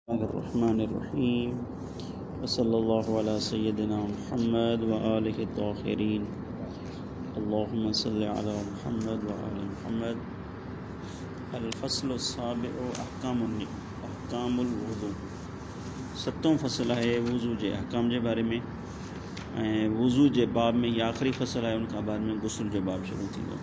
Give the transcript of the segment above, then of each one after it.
बिस्मिल्लाहिर्रहमानिर्रहीम वसल्लल्लाहु अला सय्यदिना मुहम्मद व आलिहि ताहिरीन अल्लाहुम्मा सल्लि अला मुहम्मद व आलि मुहम्मद। अल फ़स्लु साबिउ अहकामुल वुज़ू। सतों फ़सल है वुज़ू जे अहकाम जे बारे में ऐं वुज़ू जे बाब में इहा आख़िरी फ़सल आहे। उन खां बाद में गुस्ल जो बाब शुरू थींदो।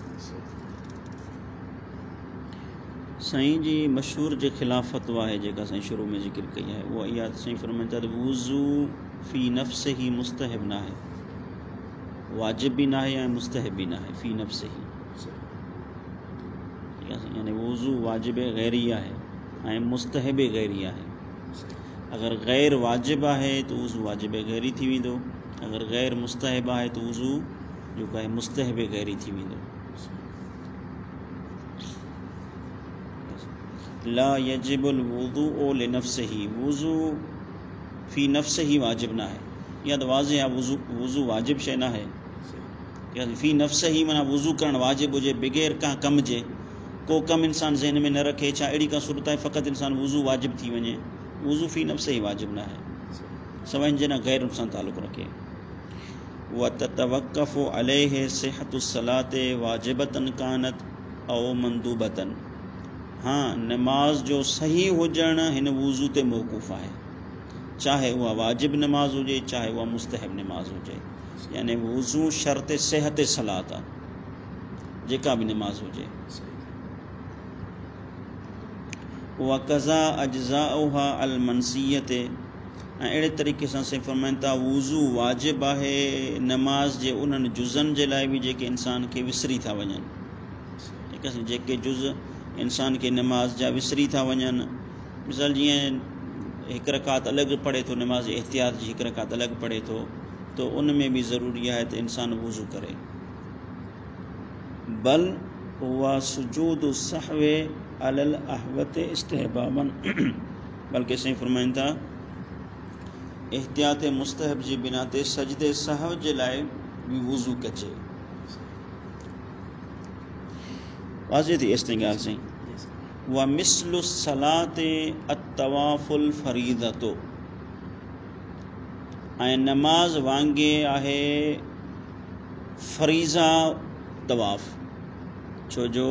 साईं जी मशहूर जे ख़िलाफ़ फ़तवा आहे जेका साईं शुरू में ज़िक्र कई आहे उहा इहा साईं फरमाइनि था त वुज़ू फ़ी नफ़्सिही मुस्तहब न आहे, वाजिब भी ना है या मुस्तहब भी ना है। फ़ी नफ़्सिही ठीक आहे, यानी वुज़ू वाजिब गैरिया है ऐं मुस्तहब गैरिया है। अगर गैर वाजिब आहे तो वुज़ू वाजिब गैरी थी वेंदो, अगर गैर मुस्तहब आहे तो वुज़ू जेको आहे मुस्तहब गैरी थी वेंदो। ला यजिबुल वुज़ू लिनफ़्सिही, वुज़ू फ़ी नफ़्सिही वाजिब ना है। या तो वाज़े आहे वुज़ू वाजिब शइ ना है। या फ़ी नफ़्सिही माना वुज़ू करणु वाजिब हुजे बग़ैर कंहिं कम जे, को कम इंसान ज़हन में न रखे, छा अहिड़ी का सूरत आहे फ़क़ति इंसान वुज़ू वाजिब थी वञे। वुज़ू फ़ी नफ़्सिही वाजिब ना है, सवाइ जे न गैर सां ताल्लुक़ रखे। व ततवक़्फ़ु अलैहि सिहतु सलाते वाजिबतन कानत औ मंदूबतन। हाँ, नमाज जो सही हुजण हिन वुज़ू ते मौक़ूफ़ आहे, चाहे उहा वाजिब नमाज हुजे चाहे उहा मुस्तहब नमाज हुजे। यानी वुज़ू शर्त सिहत सलात आहे, जेका भी नमाज हुजे। व कज़ा अज्ज़ाउहा अल मनसियत, ऐं अहिड़े तरीक़े सां साईं फरमाइनि था वुज़ू वाजिब आहे नमाज जे उन्हनि जुज़नि जे लाइ बि जेके इंसान खे विसरी था वञनि। ठीकु आहे, जेके जुज़ इंसान खे नमाज जा विसरी था वञनि। मिसाल जीअं हिकु रकात अलॻि पढ़े थो, नमाज एहतियात जी हिकु रकात अलॻि पढ़े थो, तो उन में बि ज़रूरी आहे त इंसान वुज़ू करे। बल हुआ सुजूद सहवे अलल अहवत इस्तिहबाबन, बल्कि साईं फरमाइनि था एहतियात मुस्तहब जी बिना ते सजदे सहव जे लाइ बि वुज़ू कजे। वाज़े थी एसि ताईं ॻाल्हि साईं। व मिस्लु सलाते अतवाफ़ुल फ़रीदतो, ऐं नमाज वांगुरु आहे फ़रीज़ा तवाफ़। छो जो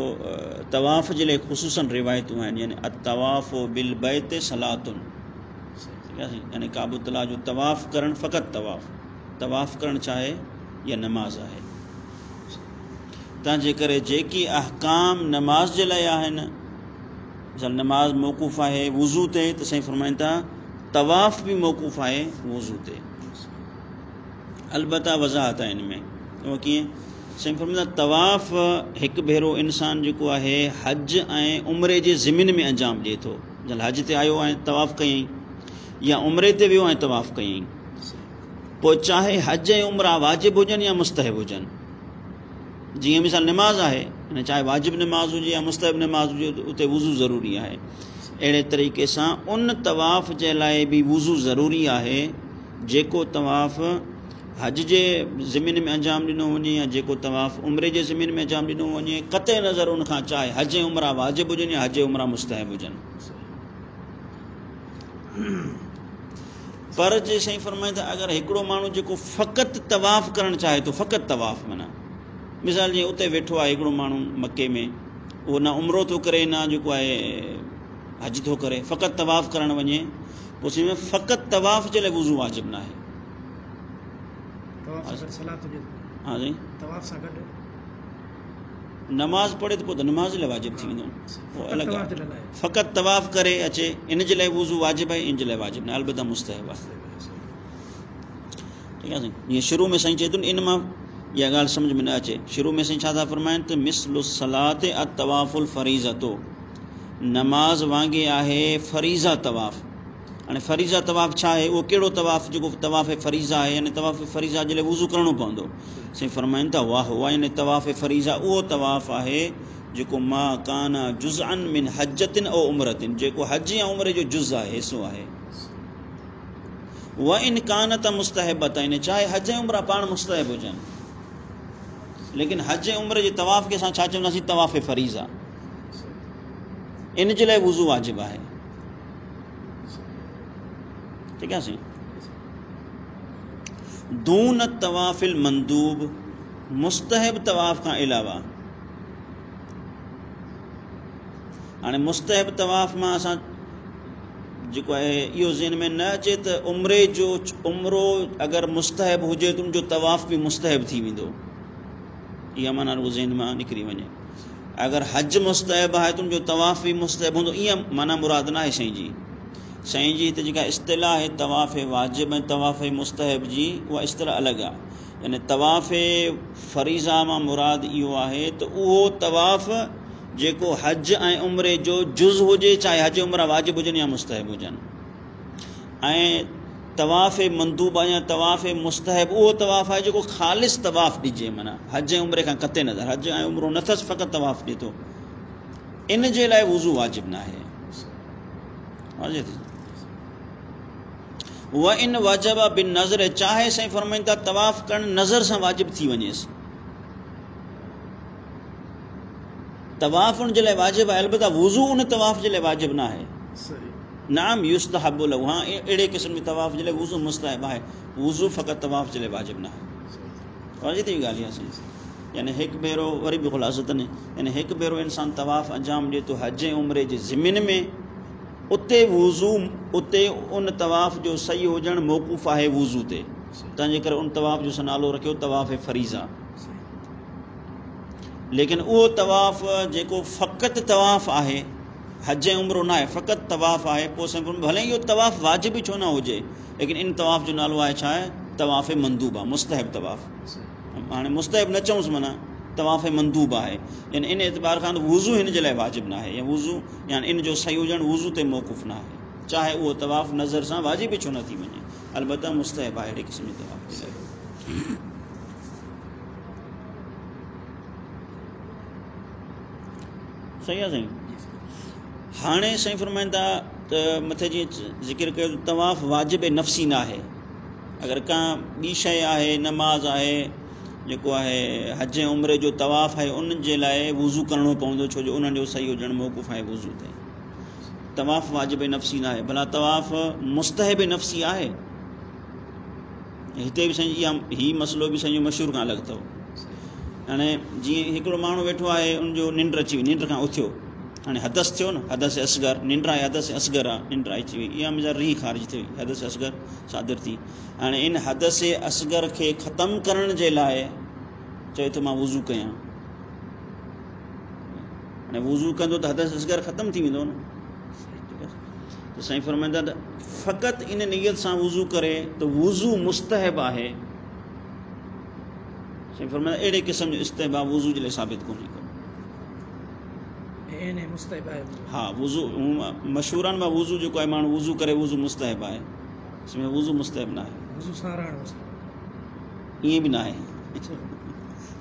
तवाफ़ जे लाइ ख़ुसूसन रिवायतूं आहिनि, यानी अतवाफ़ बिल बैत सलातुन, यानी काबुतुल्लाह जो तवाफ़ करणु फ़क़ति तवाफ़ करणु चाहे या नमाज आहे। तंहिंजे करे जेकी अहकाम नमाज जे लाइ आहिनि, मिसाल नमाज मौक़ूफ़ आहे वुज़ू ते, त साईं फरमाइनि था तवाफ़ बि मौक़ूफ़ आहे वुज़ू ते। अलबत्ता वज़ाहत आहे इन में, उहो कीअं? साईं फरमाइनि था तवाफ़ हिकु भेरो इंसान जेको आहे हज ऐं उमिरे जे ज़िमिन में अंजाम ॾिए थो। मिसाल हज ते आयो ऐं तवाफ़ कयईं, या उमिरे ते वियो ऐं तवाफ़ कयईं, पोइ चाहे हज ऐं उमिरा वाजिब हुजनि या मुस्तहब हुजनि। जीअं मिसाल नमाज आहे, चाहे वाजिब नमाज हुजे या मुस्तहब नमाज हुजे, उते वुज़ू ज़रूरी आहे। अहिड़े तरीक़े सां उन तवाफ़ जे लाइ बि वुज़ू ज़रूरी आहे जेको तवाफ़ हज जे ज़मीन में अंजाम ॾिनो वञे या जेको तवाफ़ उमिरे जे ज़मीन में अंजाम ॾिनो वञे, क़तई नज़र उन खां चाहे हज ऐं उमिरा वाजिब हुजनि या हज ऐं उमिरा मुस्तहब हुजनि। पर जे साईं फरमाइनि था अगरि हिकिड़ो माण्हू जेको फ़क़ति तवाफ़ करणु चाहे थो, फ़क़ति तवाफ़ माना मिसाल जीअं उते वेठो आहे हिकिड़ो माण्हू मके में, उहो न उमिरो थो करे न जेको आहे हज थो करे, फ़क़ति तवाफ़ करणु वञे, पोइ साईं में फ़क़ति तवाफ़ जे लाइ वुज़ू वाजिब न आहे। हाँ जी, नमाज पढ़े त पोइ त नमाज जे लाइ वाजिब थी वेंदो, पोइ अलॻि आहे। फ़क़ति तवाफ़ करे अचे इन जे लाइ वुज़ू वाजिब आहे, इन जे लाइ वाजिब न, अलबत्ता मुस्तहब आहे। ठीकु आहे साईं। जीअं शुरू में साईं चए थो इन मां इहा ॻाल्हि सम्झ में न अचे, शुरू में साईं छा था फरमाइनि त मिस्लु सलाते अतवाफ़ुल फ़रीज़तो, नमाज वांगुरु आहे फ़रीज़ा तवाफ़। हाणे फ़रीज़ा तवाफ़ छा आहे? उहो कहिड़ो तवाफ़ जेको तवाफ़ फ़रीज़ा आहे, यानी तवाफ़ फ़रीज़ा जे लाइ वुज़ू करिणो पवंदो। साईं फरमाइनि था वाह वाह, यानी तवाफ़ फ़रीज़ा उहो तवाफ़ आहे जेको मा काना जुज़अन मिन हजतिन औ उमरतिन, जेको हज या उमिरे जो जुज़ आहे, हिसो आहे। व इन कानत मुस्तहबतन, चाहे हज ऐं उमिरा पाण मुस्तहब हुजनि, लेकिन हज ऐं उमिरे जे तवाफ़ खे असां छा चवंदासीं? तवाफ़ फ़रीज़ा। इन जे लाइ वुज़ू वाजिब आहे। ठीक है सी दून तवाफिल मंदूब मुस्तहब तवाफ़ खां अलावा हाणे मुस्तहब तवाफ़ मां असां जेको आहे इहो ज़हन में न अचे त उमिरे जो उमिरो अगरि मुस्तहब हुजे त उनजो तवाफ़ बि मुस्तहब थी वेंदो, इहा माना उहो ज़हन मां निकिरी वञे। अगरि हज मुस्तहब आहे त उनजो तवाफ़ बि मुस्तहब हूंदो, ईअं माना मुराद न आहे साईं जी हिते जेका इस्तिलाह आहे तवाफ़ वाजिब ऐं तवाफ़ मुस्तहब जी, उहा इस्तिलाह अलॻि आहे। यानी तवाफ़ फरीज़ा मां मुराद इहो आहे त उहो तवाफ़ जेको हज ऐं उमिरे जो जुज़ हुजे, चाहे हज उमिरा वाजिब हुजनि या मुस्तहब हुजनि। ऐं तवाफ़ मंदूबा या तवाफ़ मुस्तहब उहो तवाफ़ आहे जेको ख़ालिस तवाफ़ ॾिजे, माना हज ऐं उमिरे खां कते नज़र, हज ऐं उमिरो नथसि फ़क़ति तवाफ़ ॾिए थो, इन जे लाइ वुज़ू वाजिब न आहे। व इन वाजिब बिन नज़र, चाहे साईं फरमाइनि था तवाफ़ करणु नज़र सां वाजिब थी वञेसि, तवाफ़ उन जे लाइ वाजिब आहे, अलबत्ता वुज़ू उन तवाफ़ जे लाइ वाजिब न आहे। नाम युस्तहब्बु लहू, हाँ अहिड़े क़िस्म जे तवाफ़ जे लाइ वुज़ू मुस्तहब आहे, वुज़ू फ़क़ति तवाफ़ जे लाइ वाजिब न आहे। वाजिब थी ॻाल्हि आहे साईं। यानी हिकु भेरो वरी बि ख़ुलासो तने, यानी हिकु भेरो इंसानु तवाफ़ अंजाम ॾिए थो हज ऐं उमिरे जे ज़िमिन में, उते वुज़ू उते उन तवाफ़ जो सही हुजणु मौक़ूफ़ आहे वुज़ू ते, तंहिंजे करे उन तवाफ़ जो नालो रखियो तवाफ़ फरीज़ा। लेकिन उहो तवाफ़ जेको फ़क़ति तवाफ़ आहे, हज ऐं उमिरो न आहे, फ़क़ति तवाफ़ आहे, पोइ साईं भले इहो तवाफ़ वाजिब छो न हुजे, लेकिन इन तवाफ़ जो नालो आहे छा आहे, तवाफ़ मंदूबा, मुस्तहब तवाफ़। हाणे मुस्तहब न चऊंसि, माना तवाफ़ मंदूब आहे, यानी इन एतबार खां वुज़ू हिन जे लाइ वाजिब न आहे, या वुज़ू यानी इन जो सही हुजणु वुज़ू ते मौक़ूफ़ न आहे, चाहे उहो तवाफ़ नज़र सां वाजिब छो न थी वञे, अलबत्ता मुस्तहब आहे अहिड़े क़िस्म जे तवाफ़। सही आहे साईं। हाणे साईं फरमाइनि था त मथे जीअं ज़िक्र कयो तवाफ़ वाजिब नफ़्सी न आहे, अगरि का ॿी शइ आहे, नमाज़ आहे, जेको आहे हज ऐं उमिरे जो तवाफ़ आहे, उन जे लाइ वुज़ू करिणो पवंदो, छो जो उन्हनि जो सही हुजणु मौक़ूफ़ आहे वुज़ू ते। तवाफ़ वाजिब नफ़्सी न आहे, भला तवाफ़ मुस्तहब नफ़्सी आहे। हिते बि साईं इहा हीउ मसइलो बि साईं मशहूर खां अलॻि अथव। हाणे जीअं हिकिड़ो माण्हू वेठो आहे, उनजो निंड अची वई, निंड खां उथियो, हाणे हदस थियो न, हदस असगर, निंड आहे हदस असगर आहे, निंड अची वई, इहा मुंहिंजा रीह ख़ारिज थी वई, हदस असगर सादिर थी। हाणे इन हदस असगर खे ख़तमु करण जे लाइ चए थो मां वुज़ू कयां, हाणे वुज़ू कंदो त हदस असगर ख़तमु थी वेंदो न। त साईं फरमाईंदा त फ़क़ति इन नियत सां वुज़ू करे त वुज़ू मुस्तहब आहे। साईं फरमाईंदा अहिड़े क़िस्म जो इस्तेहबाब वुज़ू जे लाइ साबित कोन्हे को। हा वुज़ू मशहूरनि मां वुज़ू जेको आहे माण्हू वुज़ू करे वुज़ू मुस्तहब आहे, इसमें वुज़ू मुस्तहब न आहे, ईअं बि न आहे,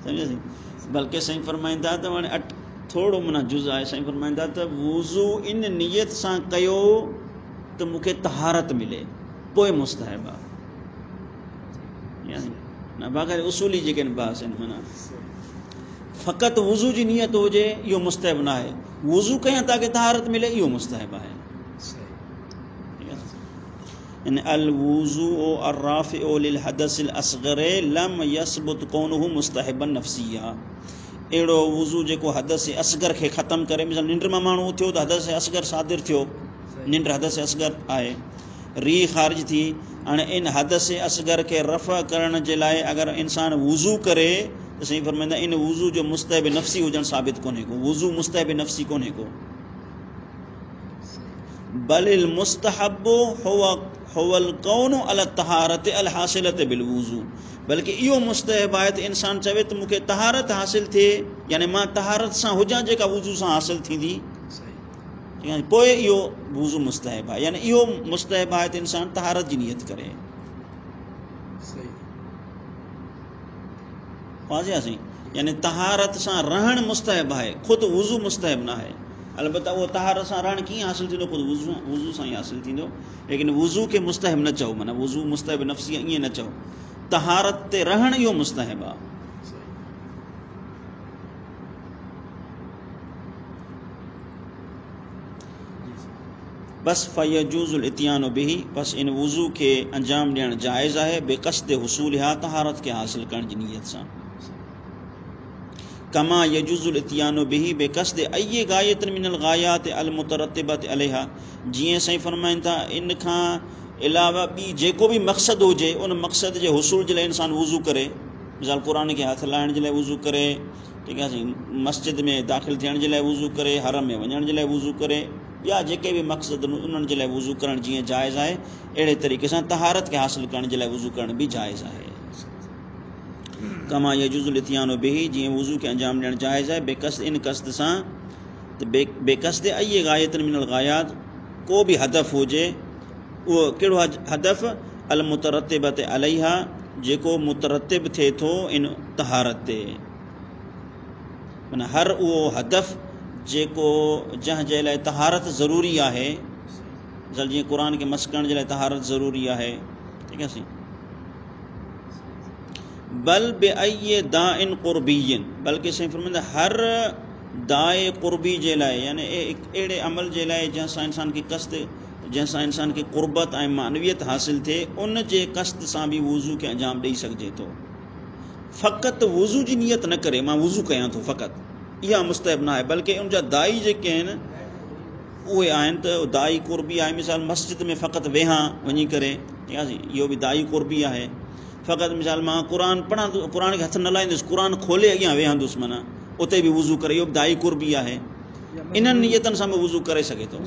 सम्झो। बल्कि साईं फरमाईंदा त हाणे थोरो माना जुज़ आहे, साईं फरमाईंदा त वुज़ू इन नियत सां कयो त मूंखे तहारत मिले, पोइ मुस्तहब आहे। न बाक़ाइदा उसूली जेके आहिनि बास आहिनि, माना फ़क़ति वुज़ू जी नियत हुजे इहो मुस्तहब न आहे, वुज़ू कयां ताकी तहारत मिले इहो मुस्तहब आहे। अल वुज़ू अर्राफ़िउ लिल हदसिल असग़र लम यसबुत कौनुहु मुस्तहबन नफ़्सिया, अहिड़ो वुज़ू जेको हदस असगर खे ख़तमु करे, मिसाल निंड मां माण्हू उथियो त हदस असगर सादिर थियो, निंड हदस असगर आहे, रीह ख़ारिज थी। हाणे इन हदस असगर खे रफ़ा करण जे लाइ अगरि इंसानु वुज़ू करे त साईं फरमाईंदा इन वुज़ू जो मुस्तहब नफ़्सी हुजणु साबित कोन्हे को, वुज़ू मुस्तहब नफ़्सी कोन्हे को, बलिल मुस्तहब्बु हुवल कौनु अल तहारत अल हासिलत बिल वुज़ू, बल्कि इहो मुस्तहब आहे त इंसानु चवे त मूंखे तहारत हासिल थिए, यानी मां तहारत सां हुजां जेका वुज़ू सां हासिल थींदी, पोइ इहो वुज़ू मुस्तहब आहे। यानी इहो मुस्तहब आहे त इंसानु तहारत जी नियत करे। वाज़िह आहे, यानी तहारत सां रहणु मुस्तहब आहे, ख़ुदि वुज़ू मुस्तहब न आहे। अलबत्ता उहो तहारत सां रहणु कीअं हासिल थींदो, ख़ुदि वुज़ू सां ई हासिल थींदो, लेकिन वुज़ू खे मुस्तहब न चओ, माना वुज़ू मुस्तहब नफ़्सी ईअं न चओ, तहारत ते रहणु इहो मुस्तहब आहे। बस फ़यजूज़ुल इत्यानु बिही, बस इन वुज़ू के अंजाम ॾियणु जाइज़ आहे बेक़स्द हुसूलिहा, तहारत के हासिल करण जी नियत सां। कमा यजूज़ुल इत्यानु बिही बेक़स्द अय्य गायतन मिनल गायात अल मुतरत्तिबत अलैहा, जीअं साईं फरमाइनि था इन खां अलावा ॿी जेको बि मक़सदु हुजे उन मक़सद जे हुसूल जे लाइ इंसान वुज़ू करे, मिसाल क़ुरान खे हथ लाइण जे लाइ वुज़ू करे, ठीकु आहे साईं, मस्जिद में दाख़िल थियण जे लाइ वुज़ू करे, हरम में वञण जे लाइ वुज़ू करे, या जेके बि मक़सद उन्हनि जे लाइ वुज़ू करणु जीअं जाइज़ आहे, अहिड़े तरीक़े सां तहारत खे हासिल करण जे लाइ वुज़ू करणु बि जाइज़ आहे। कमा यजूज़ुल इत्यानु बिही, जीअं वुज़ू खे अंजाम ॾियणु जाइज़ आहे बेक़स्द इन क़स्द सां, त बेक़स्द अय्य गायतन मिनल गायात, को बि हदफ़ हुजे, उहो कहिड़ो हदफ़, अल मुतरत्तिबत अलैहा, जेको मुतरत्तिब थिए थो इन तहारत ते, माना हर उहो हदफ़ जेको जंहिंजे लाइ तहारत ज़रूरी आहे, जीअं क़ुरान खे मस करण जे लाइ तहारत ज़रूरी आहे, ठीकु आहे साईं। बल बे अय्य दाइन क़ुर्बियन, बल्कि साईं फरमाईंदा हर दाए क़ुर्बी जे लाइ, यानी अहिड़े अमल जे लाइ जंहिंसां इंसान खे कस्त, जंहिंसां इंसान खे क़ुर्बत ऐं मानवियत हासिल थिए, उन जे कस्त सां बि वुज़ू खे अंजाम ॾेई सघिजे थो। फ़क़ति वुज़ू जी नियत न करे मां वुज़ू कयां थो फ़क़ति, इहा मुस्तहब न आहे, बल्कि उनजा दाई जेके आहिनि उहे आहिनि त दाई क़ुर्बी आहे। मिसाल मस्जिद में फ़क़ति वेहां वञी करे, ठीकु आहे, इहो बि दाई क़ुर्बी आहे। फ़क़ति मिसाल मां क़ुरान पढ़ां थो, क़ुरान खे हथ न लाहींदुसि, क़ुरान खोले अॻियां वेहंदुसि, माना उते बि वुज़ू करे, इहो बि दाई क़ुर्बी आहे। इन्हनि नियतनि सां बि वुज़ू करे सघे थो।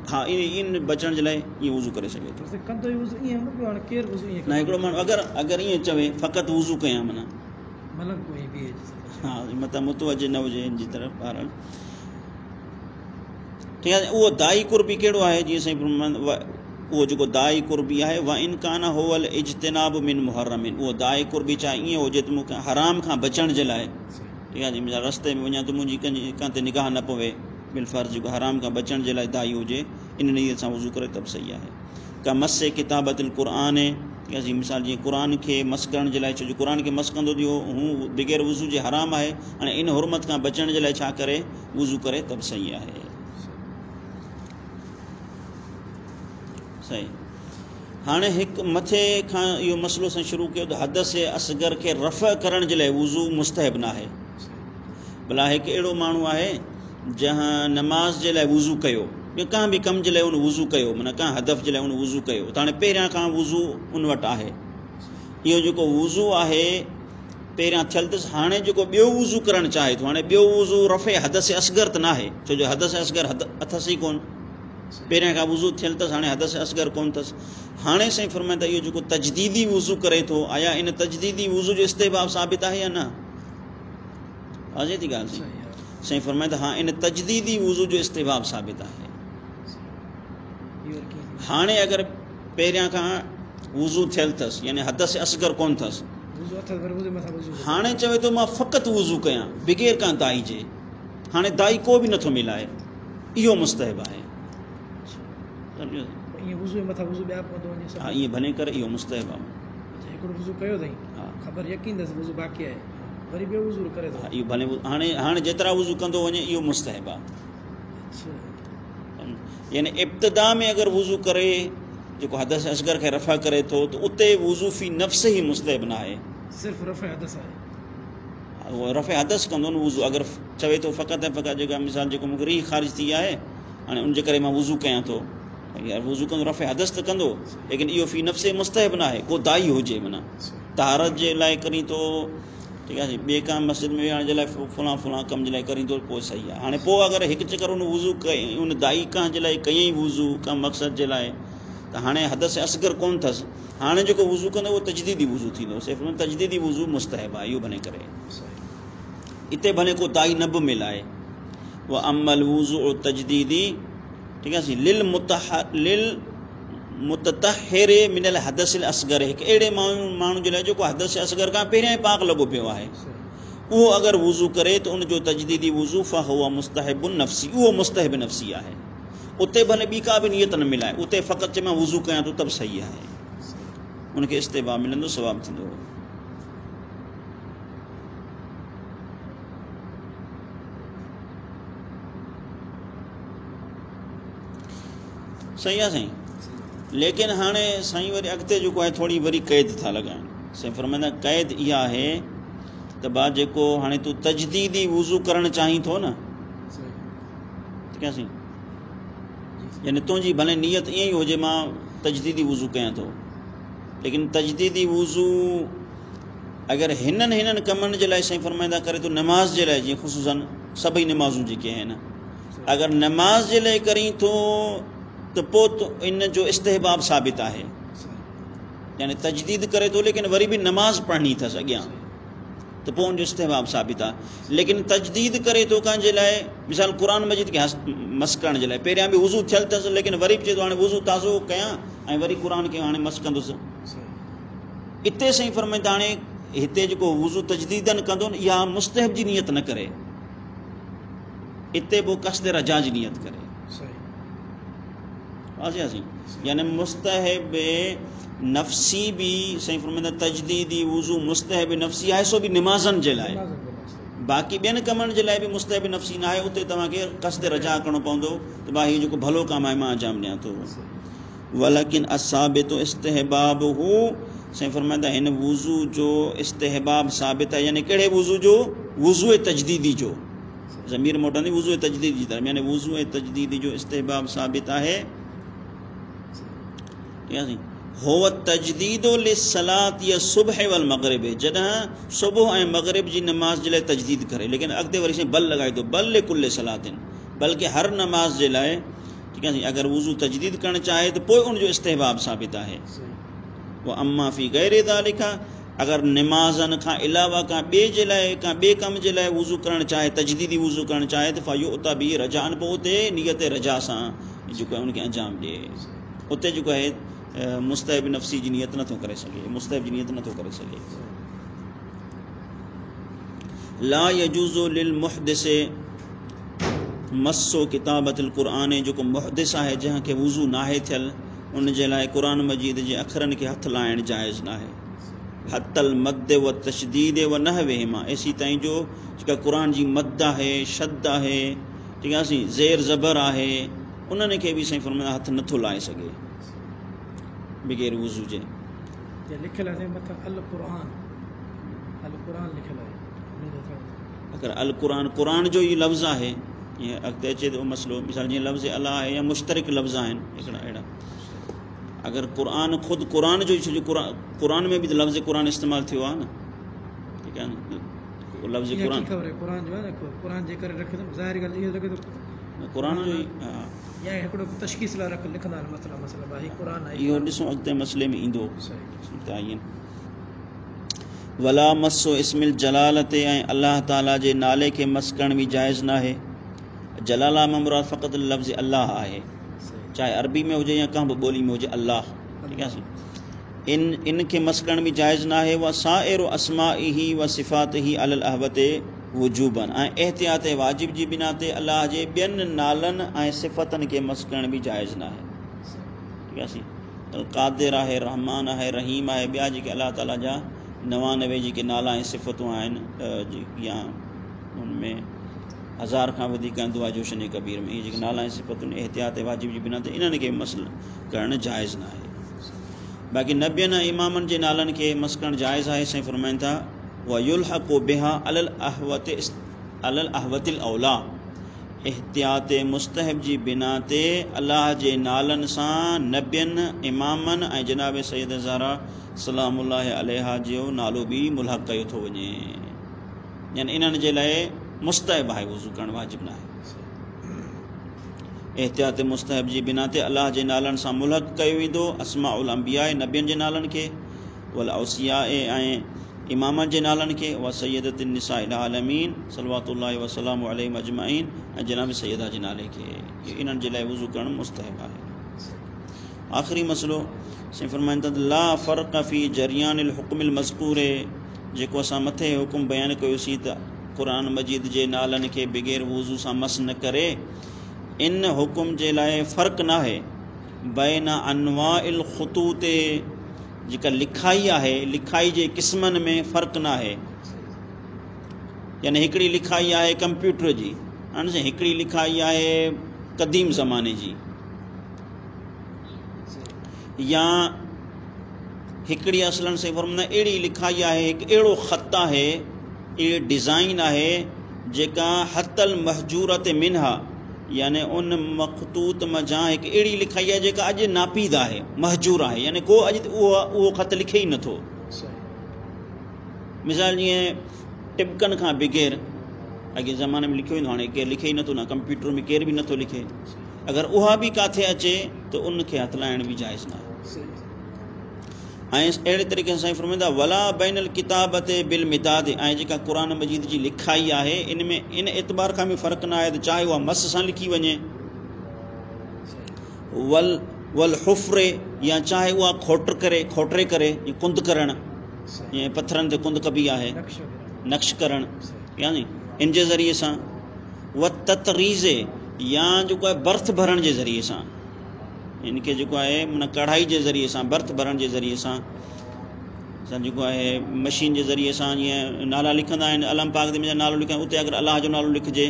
हा, इन बचण जे लाइ ईअं वुज़ू करे सघे थो। न हिकिड़ो माण्हू अगरि ईअं चवे फ़क़ति वुज़ू कयां, माना हा मतिलबु मुतवजह न हुजे इन जी तरफ़ ॿारनि, ठीकु आहे। उहो दाई क़ुर्बी कहिड़ो आहे, जीअं साईं उहो जेको दाई क़ुर्बी आहे, व इनकान होवल इज्तिनाब मिन मुहर्रमिन, उहो दाई क़ुर्बी चाहे ईअं हुजे त मूंखे हराम खां बचण जे लाइ, ठीकु आहे जी, मुंहिंजा रस्ते में वञा त मुंहिंजी कंहिंजी कान ते निगाह न पवे, बिलफ़र्ज़ जेको हराम खां बचण जे लाइ दाई हुजे, इन नीयत सां वुज़ू करे त बि सही आहे। का मस किताबतिल क़ुरान, ठीकु आहे जी, मिसाल जीअं क़ुरान खे मस करण जे लाइ, छो जो क़ुरान खे मस कंदो थियो हू बग़ैर वुज़ू जे हराम आहे, हाणे इन हुरमत खां बचण जे लाइ छा करे, वुज़ू करे त बि सही आहे। सही। हाणे हिकु मथे खां इहो मसइलो सां शुरू कयो त हदस असगर खे रफ़ करण जे लाइ वुज़ू मुस्तहब न आहे। भला हिकु अहिड़ो माण्हू आहे जंहिं नमाज़ जे लाइ वुज़ू कयो, या कंहिं बि कम जे लाइ उन वुज़ू कयो, माना कंहिं हदफ़ जे लाइ उन वुज़ू कयो, त हाणे पहिरियां खां वुज़ू उन वटि आहे, इहो जेको वुज़ू आहे पहिरियां थियल अथसि, हाणे जेको ॿियो वुज़ू करणु चाहे थो, हाणे ॿियो वुज़ू रफ़े हदस असगर त न आहे, छो जो हदस असगर अथसि ई कोन, पहिरियां खां वुज़ू थियल अथसि, हाणे हदस असगर कोन अथसि। हाणे साईं फरमाईंदा इहो जेको तजदीदी वुज़ू करे थो, आया इन तजदीदी वुज़ू जो इस्तेहबाब साबित आहे या न? अचे थी ॻाल्हि साईं फरमाईंदा, हा इन तजदीदी वुज़ू जो इस्तेहबाब साबित आहे। हाणे अगरि पहिरियां खां वुज़ू थियल अथसि, यानी हदस असगर कोन अथसि, हाणे चवे थो मां फ़क़ति वुज़ू कयां बग़ैर का दाई जे, हाणे दाई को बि नथो मिलाए, इहो मुस्तहब आहे। हा ईअं भले करे, इहो मुस्तहब आहे। इहो भले हाणे जेतिरा वुज़ू कंदो वञे इहो मुस्तहब आहे। यानी इब्तिदा में अगरि वुज़ू करे जेको हदस असगर खे रफ़ा करे थो, त उते वुज़ू फी नफ़्स ई मुस्तहब न आहे, सिर्फ़ रफ़े हदस आहे। उहो रफ़े हदस कंदो न वुज़ू, अगरि चवे थो फ़क़ति ऐं फ़क़ति जेका मिसाल जेको मूंखे रीह ख़ारिज थी आहे, हाणे उनजे करे मां वुज़ू कयां थो, यार वुज़ू कंदो रफ़े हदस त कंदो, लेकिन इहो फी नफ़्स मुस्तहब न आहे, को दाई हुजे, माना तहारत जे लाइ करी थो, ठीकु आहे, ॿिए का मस्जिद में विहण जे लाइ फलां कम जे लाइ करी थो, पोइ सही आहे। हाणे पोइ अगरि हिकु चकर उन वुज़ू कई, उन दाई कंहिं जे लाइ कयईं वुज़ू कंहिं मक़सद जे लाइ, त हाणे हदस असगर कोन अथसि, हाणे जेको वुज़ू कंदो उहो तजदीदी वुज़ू थींदो, सिर्फ़ु तजदीदी वुज़ू मुस्तहब आहे, इहो भले करे, इते भले को दाई न बि मिलाए। व अमल वुज़ू तजदीदी, ठीकु आहे, लिल मुततहिर मिनल हदसिल असगर, हिकु अहिड़े माण्हू जे लाइ जेको हदस असगर खां पहिरियां ई पाक लॻो पियो आहे, उहो अगरि वुज़ू करे त उनजो तजदीदी वुज़ू फ़हुव मुस्तहब नफ़्सी, उहो मुस्तहब नफ़्सी आहे। उते भले ॿी का बि नियत न मिलाए, उते फ़क़ति चए मां वुज़ू कयां थो त बि सही आहे, उनखे इस्तेबाब मिलंदो, सवाबु थींदो। सही आहे साईं। लेकिन हाणे साईं वरी अॻिते जेको आहे थोरी वरी क़ैद था लॻाइनि। साईं फरमाईंदा क़ैद इहा आहे त भाउ जेको हाणे तूं तजदीदी वुज़ू करणु चाहीं थो न, ठीकु आहे साईं, यानी तुंहिंजी भले नियत ईअं ई हुजे मां तजदीदी वुज़ू कयां थो, लेकिन तजदीदी वुज़ू अगरि हिननि कमनि जे लाइ साईं फरमाईंदा करे तो नमाज़ जे लाइ, जीअं ख़ुशूसन सभई नमाज़ूं जेके आहिनि, अगरि नमाज जे लाइ करीं थो त पोइ तो इन जो इस्तेहबाब साबित आहे, यानी तजदीद करे थो लेकिन वरी बि नमाज़ पढ़णी अथसि अॻियां, त पोइ उनजो इस्तेहबाब साबित आहे। लेकिन तजदीद करे थो कंहिंजे लाइ, मिसाल क़ुरान मजीद खे मस करण जे लाइ, पहिरियां बि वुज़ू थियल अथसि लेकिन वरी बि चए थो हाणे वुज़ू ताज़ो कयां ऐं वरी क़ुरान खे हाणे मस कंदुसि। इते साईं फरमाईंदा हाणे हिते जेको वुज़ू तजदीदन कंदो न, इहा मुस्तहब जी नियत न करे, इते पोइ क़स्द रजा जी नियत करे। यानी मुस्तहब नफ़सी बि साईं फरमाईंदा तजदीदी वुज़ू मुस्तहब नफ़सी आहे, सो बि नमाज़नि जे लाइ, बाक़ी ॿियनि कमनि जे लाइ बि मुस्तहब नफ़सी न आहे। उते तव्हांखे क़स्द रजा करिणो पवंदो त भाई हीउ जेको भलो कमु आहे मां अंजाम ॾियां थो। वलकिन असाबितो इस्तेहबाब हू, साईं फरमाईंदा हिन वुज़ू जो इस्तेहबाब साबित आहे, यानी कहिड़े वुज़ू जो, वुज़ू तजदीदी जो, ज़मीर मोटंदी वुज़ू तजदीदी जी तरफ़, यानी वुज़ू तजदीदी जो इस्तेहबाब साबित आहे। हो तजदीदो लिस्सलात या सुबह वल मगरिब, जॾहिं सुबुह ऐं मगरिब जी नमाज जे लाइ तजदीद करे, लेकिन अॻिते वरी साईं बल लॻाए थो, बल कुल सलातिन, बल्कि हर नमाज जे लाइ, ठीकु आहे साईं, अगरि वुज़ू तजदीद करणु चाहे त पोइ उनजो इस्तेहबाब साबित आहे। वो अम्मा फ़ी गैर ज़ालिका, अगरि नमाज़नि खां अलावा का ॿिए जे लाइ, का ॿिए कम जे लाइ वुज़ू करणु चाहे, तजदीदी वुज़ू करणु चाहे त फ़ायो उता बि रजान, पोइ उते नियत रजा सां जेको आहे उनखे अंजाम ॾिए। उते जेको आहे मुस्तहब नफ़सी जी नियत नथो करे सघे, मुस्तहब जी नियत नथो करे सघे। ला यजूज़ु लिल मुहदिस मस्सो किताबतुल क़ुरान, जेको मुहदिस आहे जंहिंखे वुज़ू नाहे थियल, उन जे लाइ क़ुरान मजीद जे अखरनि खे हथु लाइणु जाइज़ न आहे। हतल मद व तशदीद व नहवेहिमा, एसी ताईं जो जेका क़ुरान जी मद आहे, शद आहे, ठीकु आहे साईं, ज़ेर ज़बर आहे, उन्हनि खे बि साईं फरमाईंदा हथु नथो लाहे सघे बग़ैर वुज़ू जे। लिखियल आहे मथां अल क़ुरान, अल क़ुरान लिखियल आहे, अगरि अल क़ुरान क़ुरान जो ई लफ़्ज़ आहे, ईअं अॻिते अचे थो मसइलो, मिसाल जीअं लफ़्ज़ अल्लाह आहे या मुश्तरिक लफ़्ज़ आहिनि हिकिड़ा अहिड़ा, अगरि क़ुरान ख़ुदि क़ुरान जो ई, छो जो क़ुरान में बि त लफ़्ज़ क़ुरान इस्तेमालु थियो आहे न, ठीकु आहे न, लफ़्ज़ क़ुरान जो आहे न, क़ुरान जे करे रखे थो, ज़ाहिर ॻाल्हि इहो लॻे थो क़ुरान जो ई, या हिकिड़ो तशख़ीस लाइ लिखंदा आहिनि मसला भाई क़ुरान आहे, इहो ॾिसो अॻिते मसइले में ईंदो। वला मस्सो इस्मिल जलाल ते, ऐं अलाह ताला जे नाले खे मस करण बि जाइज़ न आहे। जलाला में मुराद फ़क़ति लफ़्ज़ अल्लाह आहे, चाहे अरबी में हुजे या कंहिं बि ॿोली में हुजे, अल्लाह, ठीकु आहे साईं, इन खे मस करण बि जाइज़ न आहे। व साइर अस्माइही व सिफ़ातिही अलल अहवते वुजूबन, ऐं एहतियात वाजिब जी बिना ते अल्लाह जे ॿियनि नालनि ऐं सिफ़तनि खे मस करण बि जाइज़ न आहे, ठीकु आहे साईं। क़ादिर आहे, रहमान आहे, रहीम आहे, ॿिया जेके अलाह ताला जा 99 जेके नाला ऐं सिफ़तूं आहिनि, या उनमें 1000 खां वधीक दुआ जो शने कबीर में, इहे जेके नाला ऐं सिफ़तूं एहतियात वाजिब जी बिना ते इन्हनि खे मस करणु जाइज़ न आहे। बाक़ी नबियनि ऐं इमामनि जे नालनि खे मस करणु जाइज़ आहे। साईं फरमाइनि था व युल्हक़ु बिहा अलल अहवतिल औला, एहतियात मुस्तहब जी बिना ते अल्लाह जे नालनि सां नबियनि, इमामनि ऐं जनाब सैयद ज़हरा सलामुल्लाह अलैहा जो नालो बि मुल्हक़ कयो थो वञे, यानी इन्हनि जे लाइ मुस्तहब आहे, वुज़ू करणु वाजिब न आहे। एहतियात मुस्तहब जी बिना ते अल्लाह जे नालनि सां मुल्हक़ कयो वेंदो अस्माउल अंबिया, नबियनि जे नालनि खे, वल औसिया ऐं इमामनि जे नालनि खे, व सैयदतिन निसाइल आलमीन सलवातुल्लाहि व सलामु अलैहिम अजमाइन, ऐं जनाब सैयदा जे नाले खे, इन्हनि जे लाइ वुज़ू करणु मुस्तहब आहे। आख़िरी मसइलो साईं फरमाइनि था ला फ़र्क़ फ़ी जरियानिल हुक्मिल मज़कूर, जेको असां मथे हुकुम बयानु कयोसीं त क़ुरान मजीद जे नालनि खे बग़ैर वुज़ू सां मस न करे, इन हुकुम जे लाइ फ़र्क़ु न आहे बैन अनवाइल ख़ुतूत, जेका लिखाई आहे, लिखाई जे क़िस्मनि में फ़र्क़ु न आहे। यानी हिकिड़ी लिखाई आहे कंप्यूटर जी, हाणे हिकिड़ी लिखाई आहे क़दीम ज़माने जी, या हिकिड़ी असलन से फरमाईंदा अहिड़ी लिखाई आहे, हिकु अहिड़ो ख़त आहे, अहिड़ी डिज़ाइन आहे जेका हतल महजूरत मिनहा यानी उन मखतूत मजां हिकु अहिड़ी लिखाई आहे जेका अॼु नापीद आहे, महजूर आहे, यानी को अॼु उहो ख़त लिखे ई नथो। मिसाल जीअं टिबकनि खां बग़ैर अॻे ज़माने में लिखियो वेंदो, हाणे केरु लिखे ई नथो, न कंप्यूटर में केरु बि नथो लिखे। अगरि उहा बि किथे अचे त उनखे हथु लाइण बि जाइज़ न आहे। ऐं अहिड़े तरीक़े सां फरमाईंदा वला बैनल किताबत बिल मिदाद, ऐं जेका क़ुरान मजीद जी लिखाई आहे इन में इन एतबार खां बि फ़र्क़ु न आहे त चाहे उहा मस सां लिखी वञे वल हुफ़्रे या चाहे उहा खोटरे करे कुंद करणु, जीअं पथरनि ते कुंद कबी आहे, नक्श करणु, यानी इन जे ज़रिए सां व ततरीज़े या जेको आहे बर्थ भरण जे ज़रिए सां, इनखे जेको आहे माना कढ़ाई जे ज़रिए सां, बर्थ भरण जे ज़रिए सां जेको आहे मशीन जे ज़रिए सां जीअं नाला लिखंदा आहिनि, अलम पाक ते मुंहिंजा नालो लिखां, उते अगरि अलाह जो नालो लिखिजे,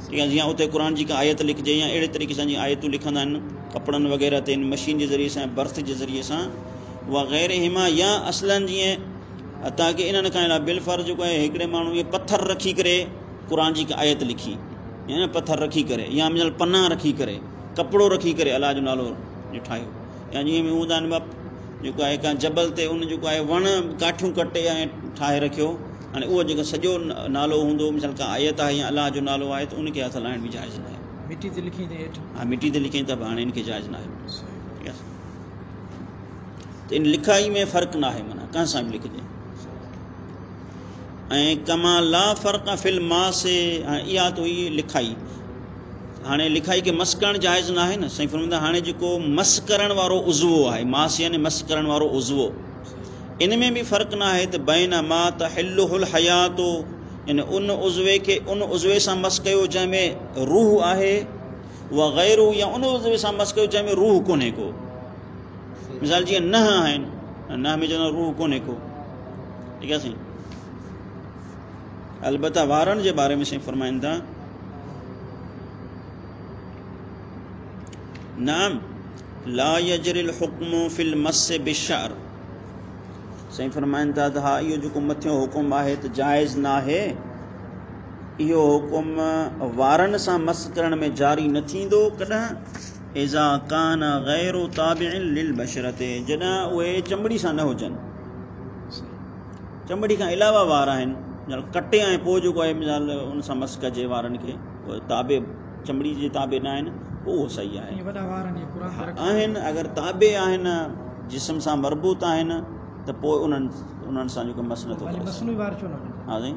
ठीकु आहे, जीअं उते क़ुर जी का आयत लिखिजे, या अहिड़े तरीक़े सां जीअं आयतूं लिखंदा आहिनि कपिड़नि वग़ैरह ते मशीन जे ज़रिए सां, बर्थ जे ज़रिए सां वग़ैरह हिमा, या असलनि जीअं ताकी इन्हनि खां अलावा बिलफर जेको आहे हिकिड़े माण्हू इहे पथर रखी करे क़ुर जी का आयत लिखी, या न पथर रखी करे, या मिसाल पना रखी करे, कपिड़ो रखी करे अलाह जो नालो ठाहियो, या जीअं बि हूंदा आहिनि जेको आहे का जबल ते उन जेको आहे वण काठियूं कटे ऐं ठाहे रखियो, हाणे उहो जेको सॼो नालो हूंदो, मिसाल का आयत आहे या अलाह जो नालो आहे त उनखे हथु लाइण बि जाइज़ न आहे। मिटी ते लिखी हा, मिटी ते लिखी त हाणे इनखे जाइज़ न आहे। ठीकु आहे, त इन लिखाई में फ़र्क़ु न आहे, माना कंहिं सां बि लिखिजे। ऐं कमा ला फ़र्क़ फिल मास, इहा त हुई लिखाई। हाणे लिखाई खे मस करणु जाइज़ न आहे न, साईं फरमाईंदा हाणे जेको मस करण वारो उज़वो आहे, मास यानी मस करण वारो उज़वो, इन में बि फ़र्क़ु न आहे त बैन मा तहिल्लुहुल हयातो, यानी उन उज़वे खे उन उज़वे सां मस कयो जंहिंमें रूह आहे, व गैरू, या उन उज़वे सां मस कयो जंहिंमें रूह कोन्हे को। मिसाल जीअं नह आहिनि, नह में चवंदा रूह कोन्हे को। ठीकु आहे साईं। अलबत्ता वारनि जे बारे में साईं फरमाइनि था नाम ला यजरिल हुक्म फिल मस बिशर, साईं फरमाइनि था त हा इहो जेको मथियों हुकुम आहे त जाइज़ न आहे, इहो हुकुम वारनि सां मस करण में जारी न थींदो कॾहिं इज़ा कान गैरु ताबिअन लिल बशरते, जॾहिं उहे चमड़ी सां न हुजनि, चमड़ी खां अलावा वार आहिनि, कटे ऐं पोइ जेको आहे मिसाल उन सां मस कजे वारनि खे, उहे ताबे चमड़ी जे ताबे न आहिनि, उहो सही आहे। आहिनि अगरि ताबे आहिनि, जिस्म सां मरबूत आहिनि, त पोइ उन्हनि सां जेको मस नथो करे। हा साईं,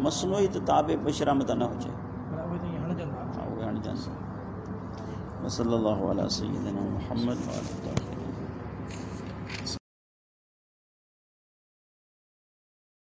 मसनूई त ताबे बशरा में त न हुजे, उहे हणजनि। वसल्लल्लाहु अला सय्यिदिना मुहम्मद।